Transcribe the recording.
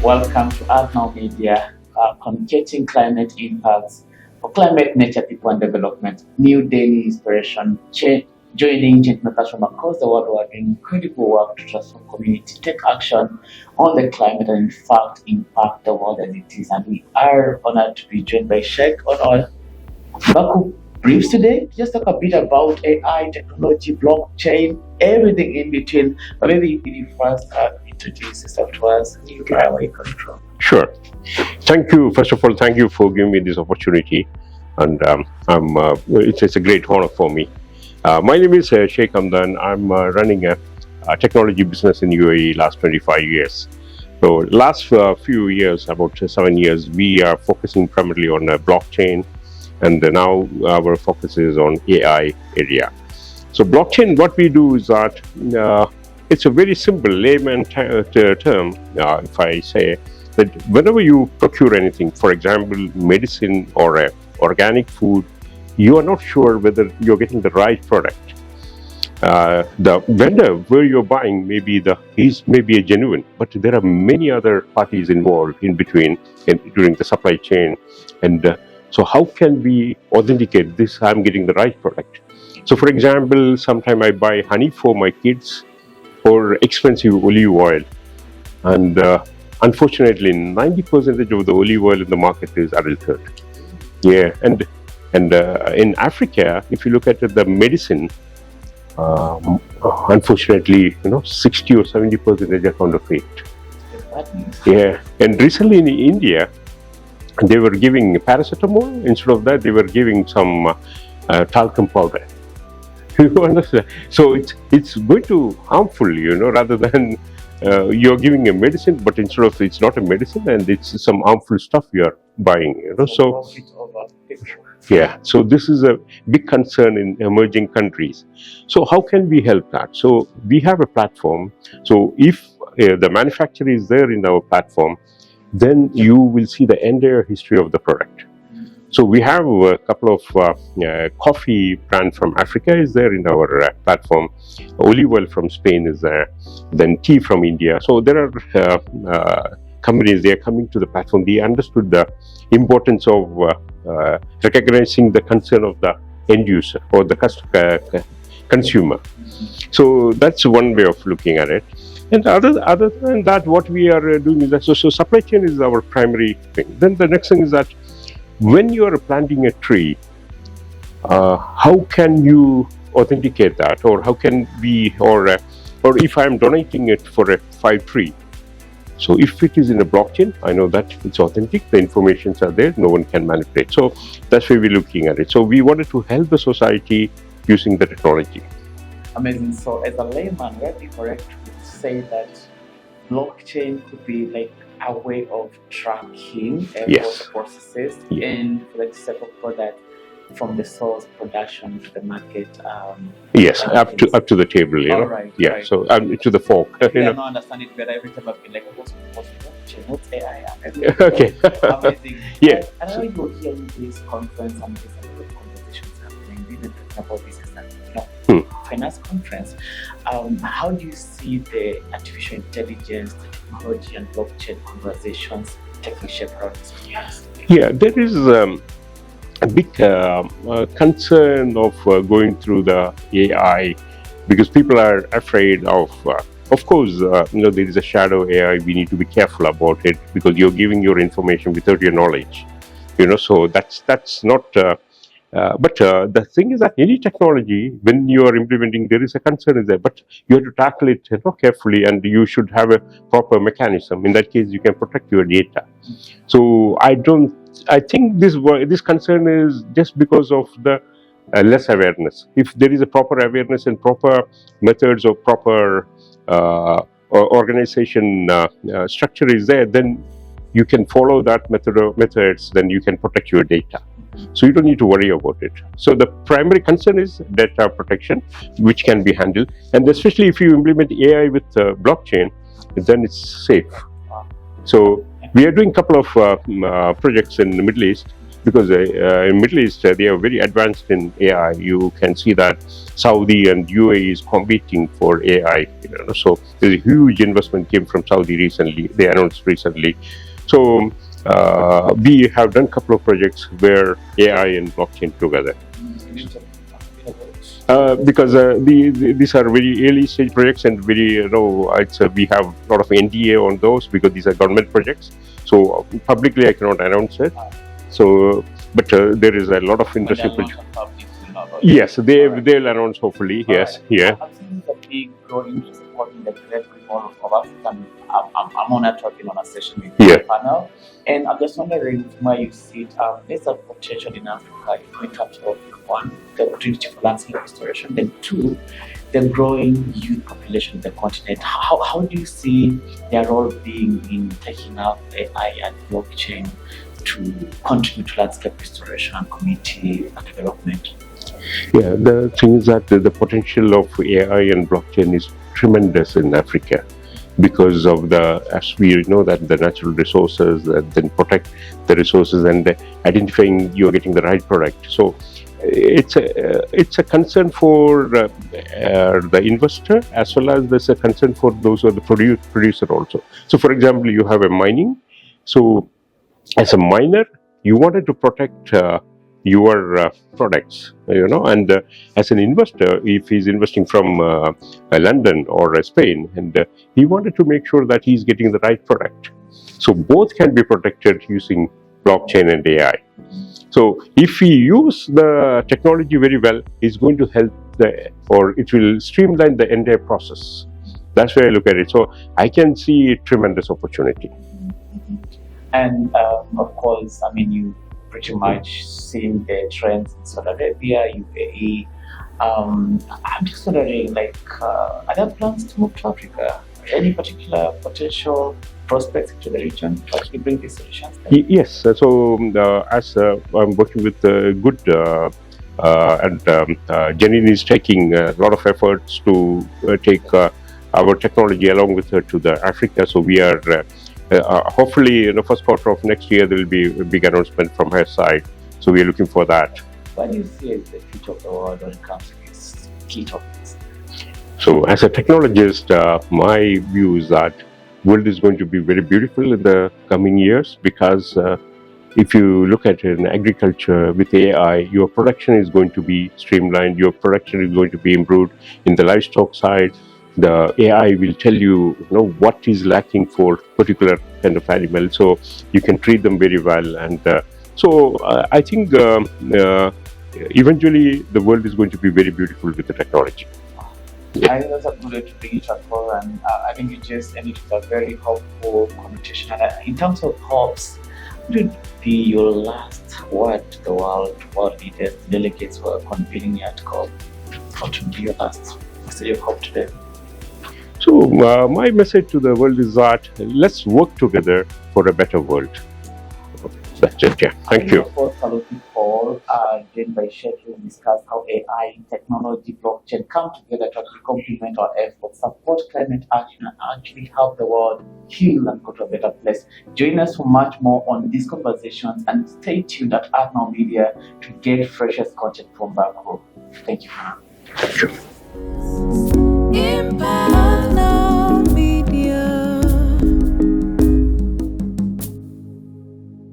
Welcome to Art Media, communicating climate impacts for climate, nature, people, and development. New daily inspiration, joining changemakers from across the world who are doing incredible work to transform community, take action on the climate, and in fact impact the world as it is. And we are honored to be joined by Shaik on our Baku briefs today. Just talk a bit about AI, technology, blockchain, everything in between. But maybe you can first introduce yourself to us, who you are, where you come from. Sure. Thank you. First of all, thank you for giving me this opportunity, and it's a great honor for me. My name is Shaik. I'm running a technology business in UAE last 25 years. So last few years, about 7 years, we are focusing primarily on blockchain, and now our focus is on AI area. So blockchain, what we do is that it's a very simple layman term, if I say, that whenever you procure anything, for example, medicine or organic food, you are not sure whether you're getting the right product. The vendor where you're buying is maybe a genuine, but there are many other parties involved in between during the supply chain, and so how can we authenticate this? I'm getting the right product. So, for example, sometime I buy honey for my kids or expensive olive oil, and unfortunately, 90% of the olive oil in the market is adulterated. Yeah, and in Africa, if you look at the medicine, unfortunately, 60 or 70% are counterfeit. Yeah, and recently in India, they were giving paracetamol. Instead of that, they were giving some talcum powder. You understand? So it's going to harmful, rather than you're giving a medicine, but instead of it's not a medicine and it's some harmful stuff you are buying. So yeah, so this is a big concern in emerging countries. So how can we help that? So we have a platform. So if the manufacturer is there in our platform, then you will see the entire history of the product. So we have a couple of coffee brand from Africa is there in our platform. Olive oil from Spain is there. Then tea from India. So there are companies, they are coming to the platform. They understood the importance of recognizing the concern of the end user or the consumer. So that's one way of looking at it. And other than that, what we are doing is that, so supply chain is our primary thing. Then the next thing is that when you are planting a tree, how can you authenticate that, or how can we, or if I am donating it for a 5 tree, so if it is in a blockchain, I know that it's authentic, the informations are there, no one can manipulate. So that's why we're looking at it. So we wanted to help the society using the technology. Amazing. So as a layman, would it be correct to say that blockchain could be like a way of tracking Yes. processes Yeah. and for the set of product from the source production to the market? Yes, up to the table, All right, Yeah, right. so to the fork. Yeah, no, understand it better every time I've been like, what's blockchain? What's AI? Okay. Amazing. Yeah. And I know you were here in this conference and there's a lot of conversations happening. We've been talking about this as a finance conference. How do you see the artificial intelligence, the technology, and blockchain conversations taking shape around this space? Yeah, there is a big concern of going through the AI because people are afraid of course, there is a shadow AI. We need to be careful about it because you're giving your information without your knowledge. So that's not. But the thing is that any technology, when you are implementing, there is a concern is there, but you have to tackle it carefully, and you should have a proper mechanism. In that case, you can protect your data. So I think this concern is just because of the less awareness. If there is a proper awareness and proper methods or proper organization structure is there, then you can follow that methods, then you can protect your data. So you don't need to worry about it. So the primary concern is data protection, which can be handled. And especially if you implement AI with blockchain, then it's safe. So we are doing a couple of projects in the Middle East. because in Middle East they are very advanced in AI. You can see that Saudi and UAE is competing for AI. So there's a huge investment came from Saudi recently. They announced recently. So we have done a couple of projects where AI and blockchain together. Because these are very early stage projects and very we have a lot of NDA on those because these are government projects. So publicly I cannot announce it. So, but there is a lot of interesting projects. Yes, they'll announce hopefully. Yes, yeah. I've seen the big growing support in the great people of Africa. I'm on a talking on a session with the panel, and I'm just wondering where you see there's a potential in Africa in terms of one, the opportunity for landscape restoration, then two, the growing youth population of the continent. How do you see their role being in taking up AI and blockchain to contribute to landscape restoration and community development? Yeah, the thing is that the potential of AI and blockchain is tremendous in Africa because of as we know that the natural resources, then protect the resources and identifying you're getting the right product. So it's a concern for the investor as well as there's a concern for those who are the producer also. So for example, you have a mining. So as a miner, you wanted to protect your products, and as an investor, if he's investing from London or Spain, and he wanted to make sure that he's getting the right product. So both can be protected using blockchain and AI. So if we use the technology very well, it's going to help or it will streamline the entire process. That's where I look at it. So I can see a tremendous opportunity. And of course, I mean, you pretty much seen the trends in Saudi Arabia, UAE. I'm just wondering, are there plans to move to Africa? Any particular potential prospects to the region to actually bring these solutions? Yes. So as I'm working with good and Janine is taking a lot of efforts to take our technology along with her to the Africa. So we are hopefully in the first quarter of next year there will be a big announcement from her side. So we are looking for that. What do you see as the future of the world when it comes to these key topics? So as a technologist, my view is that world is going to be very beautiful in the coming years because if you look at it in agriculture with AI, your production is going to be streamlined, your production is going to be improved. In the livestock side, the AI will tell you, what is lacking for particular kind of animal, so you can treat them very well. And so I think eventually the world is going to be very beautiful with the technology. I think that's a good way to bring it across, and I think you just ended with a very helpful connotation. And in terms of hopes, what would be your last word to the world leaders, delegates who are convening at COP? What would be your last message of hope today? So my message to the world is that let's work together for a better world. That's it, yeah. Thank you. Joined by Shaik, we discuss how AI, technology, blockchain come together to actually complement our efforts, support climate action, and actually help the world heal and go to a better place. Join us for much more on these conversations and stay tuned at Now Media to get freshest content from back home. Thank you. Thank you.